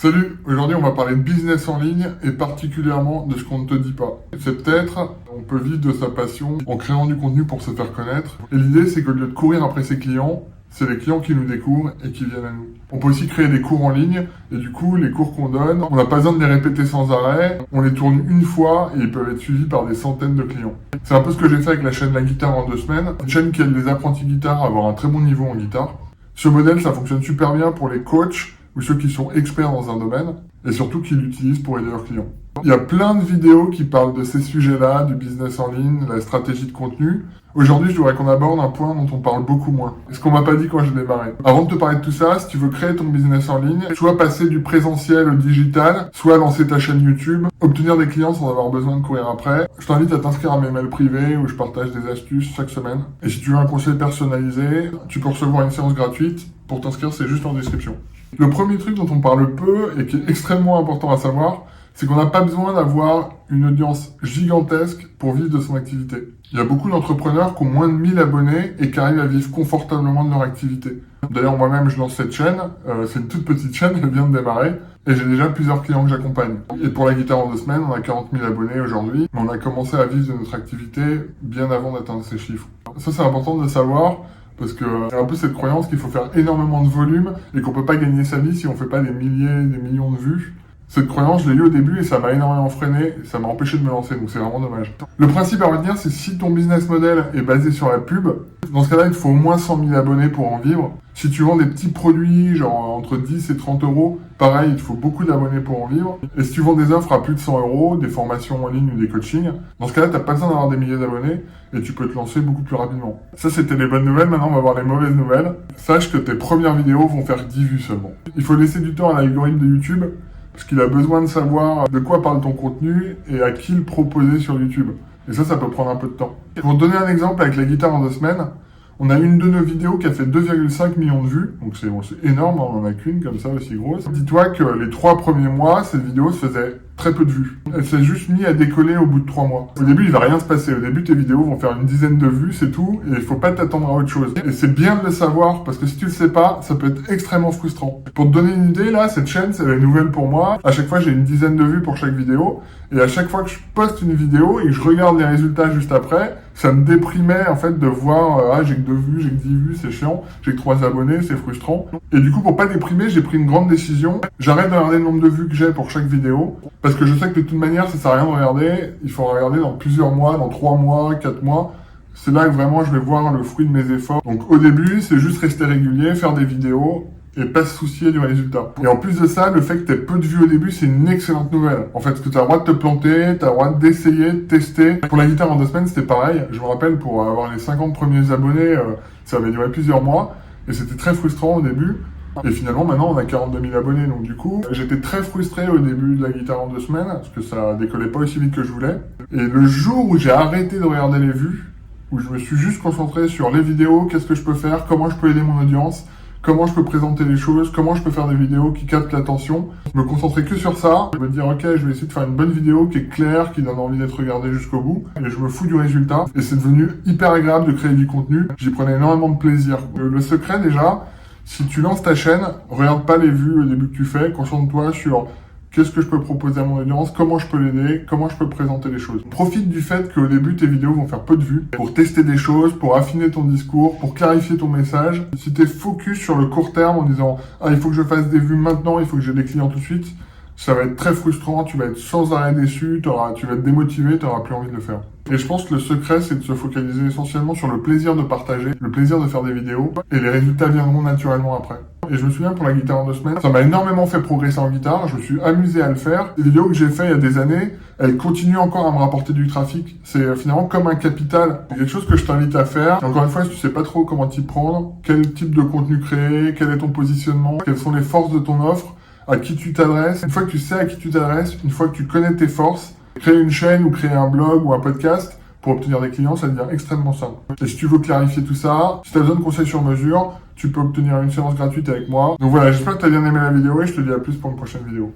Salut, aujourd'hui on va parler de business en ligne et particulièrement de ce qu'on ne te dit pas. C'est peut-être, on peut vivre de sa passion en créant du contenu pour se faire connaître. Et l'idée c'est qu'au lieu de courir après ses clients, c'est les clients qui nous découvrent et qui viennent à nous. On peut aussi créer des cours en ligne et du coup les cours qu'on donne, on n'a pas besoin de les répéter sans arrêt, on les tourne une fois et ils peuvent être suivis par des centaines de clients. C'est un peu ce que j'ai fait avec la chaîne La Guitare en 2 semaines, une chaîne qui aide les apprentis guitare à avoir un très bon niveau en guitare. Ce modèle ça fonctionne super bien pour les coachs ou ceux qui sont experts dans un domaine, et surtout qui l'utilisent pour aider leurs clients. Il y a plein de vidéos qui parlent de ces sujets-là, du business en ligne, la stratégie de contenu. Aujourd'hui, je voudrais qu'on aborde un point dont on parle beaucoup moins. Ce qu'on m'a pas dit quand j'ai démarré. Avant de te parler de tout ça, si tu veux créer ton business en ligne, soit passer du présentiel au digital, soit lancer ta chaîne YouTube, obtenir des clients sans avoir besoin de courir après, je t'invite à t'inscrire à mes mails privés où je partage des astuces chaque semaine. Et si tu veux un conseil personnalisé, tu peux recevoir une séance gratuite. Pour t'inscrire, c'est juste en description. Le premier truc dont on parle peu et qui est extrêmement important à savoir, c'est qu'on n'a pas besoin d'avoir une audience gigantesque pour vivre de son activité. Il y a beaucoup d'entrepreneurs qui ont moins de 1000 abonnés et qui arrivent à vivre confortablement de leur activité. D'ailleurs, moi-même, je lance cette chaîne. C'est une toute petite chaîne, elle vient de démarrer. Et j'ai déjà plusieurs clients que j'accompagne. Et pour La Guitare en 2 semaines, on a 40 000 abonnés aujourd'hui. Mais on a commencé à vivre de notre activité bien avant d'atteindre ces chiffres. Ça, c'est important de le savoir. Parce que y a un peu cette croyance qu'il faut faire énormément de volume et qu'on peut pas gagner sa vie si on fait pas des milliers, des millions de vues. Cette croyance, je l'ai eu au début et ça m'a énormément freiné et ça m'a empêché de me lancer, donc c'est vraiment dommage. Le principe à retenir, c'est si ton business model est basé sur la pub, dans ce cas-là, il te faut au moins 100 000 abonnés pour en vivre. Si tu vends des petits produits, genre entre 10 et 30 euros, pareil, il te faut beaucoup d'abonnés pour en vivre. Et si tu vends des offres à plus de 100 euros, des formations en ligne ou des coachings, dans ce cas-là, t'as pas besoin d'avoir des milliers d'abonnés et tu peux te lancer beaucoup plus rapidement. Ça, c'était les bonnes nouvelles. Maintenant, on va voir les mauvaises nouvelles. Sache que tes premières vidéos vont faire 10 vues seulement. Il faut laisser du temps à l'algorithme de YouTube parce qu'il a besoin de savoir de quoi parle ton contenu et à qui le proposer sur YouTube. Et ça peut prendre un peu de temps. Pour te donner un exemple, avec La Guitare en 2 semaines, on a une de nos vidéos qui a fait 2,5 millions de vues, donc c'est énorme, on en a qu'une comme ça aussi grosse. Dis-toi que les 3 premiers mois, cette vidéo se faisait très peu de vues. Elle s'est juste mise à décoller au bout de 3 mois. Au début, il va rien se passer. Au début, tes vidéos vont faire une dizaine de vues, c'est tout, et il faut pas t'attendre à autre chose. Et c'est bien de le savoir, parce que si tu le sais pas, ça peut être extrêmement frustrant. Pour te donner une idée, là, cette chaîne, c'est la nouvelle pour moi. À chaque fois, j'ai une dizaine de vues pour chaque vidéo, et à chaque fois que je poste une vidéo et que je regarde les résultats juste après, ça me déprimait, en fait, de voir, j'ai que 2 vues, j'ai que 10 vues, c'est chiant, j'ai que 3 abonnés, c'est frustrant. Et du coup, pour pas déprimer, j'ai pris une grande décision. J'arrête de regarder le nombre de vues que j'ai pour chaque vidéo, parce que je sais que de toute manière, ça sert à rien de regarder. Il faut regarder dans plusieurs mois, dans 3 mois, 4 mois. C'est là que vraiment je vais voir le fruit de mes efforts. Donc au début, c'est juste rester régulier, faire des vidéos et pas se soucier du résultat. Et en plus de ça, le fait que t'aies peu de vues au début, c'est une excellente nouvelle. En fait, parce que t'as le droit de te planter, t'as le droit d'essayer, de tester. Pour La Guitare en 2 semaines, c'était pareil. Je me rappelle, pour avoir les 50 premiers abonnés, ça avait duré plusieurs mois. Et c'était très frustrant au début. Et finalement, maintenant, on a 42 000 abonnés. Donc du coup, j'étais très frustré au début de La Guitare en 2 semaines, parce que ça décollait pas aussi vite que je voulais. Et le jour où j'ai arrêté de regarder les vues, où je me suis juste concentré sur les vidéos, qu'est-ce que je peux faire, comment je peux aider mon audience, comment je peux présenter les choses, comment je peux faire des vidéos qui captent l'attention, me concentrer que sur ça, me dire ok, je vais essayer de faire une bonne vidéo qui est claire, qui donne envie d'être regardée jusqu'au bout, et je me fous du résultat. Et c'est devenu hyper agréable de créer du contenu. J'y prenais énormément de plaisir. Le secret déjà, si tu lances ta chaîne, regarde pas les vues au début que tu fais, concentre-toi sur qu'est-ce que je peux proposer à mon audience, comment je peux l'aider, comment je peux présenter les choses. Profite du fait qu'au début, tes vidéos vont faire peu de vues pour tester des choses, pour affiner ton discours, pour clarifier ton message. Si tu es focus sur le court terme en disant « Ah, il faut que je fasse des vues maintenant, il faut que j'ai des clients tout de suite », ça va être très frustrant, tu vas être sans arrêt déçu, tu vas être démotivé, tu n'auras plus envie de le faire. Et je pense que le secret, c'est de se focaliser essentiellement sur le plaisir de partager, le plaisir de faire des vidéos, et les résultats viendront naturellement après. Et je me souviens pour La Guitare en 2 semaines, ça m'a énormément fait progresser en guitare, je me suis amusé à le faire. Les vidéos que j'ai fait il y a des années, elles continuent encore à me rapporter du trafic. C'est finalement comme un capital. C'est quelque chose que je t'invite à faire. Et encore une fois, si tu sais pas trop comment t'y prendre, quel type de contenu créer, quel est ton positionnement, quelles sont les forces de ton offre, à qui tu t'adresses. Une fois que tu sais à qui tu t'adresses, une fois que tu connais tes forces, créer une chaîne ou créer un blog ou un podcast pour obtenir des clients, ça devient extrêmement simple. Et si tu veux clarifier tout ça, si tu as besoin de conseils sur mesure, tu peux obtenir une séance gratuite avec moi. Donc voilà, j'espère que tu as bien aimé la vidéo et je te dis à plus pour une prochaine vidéo.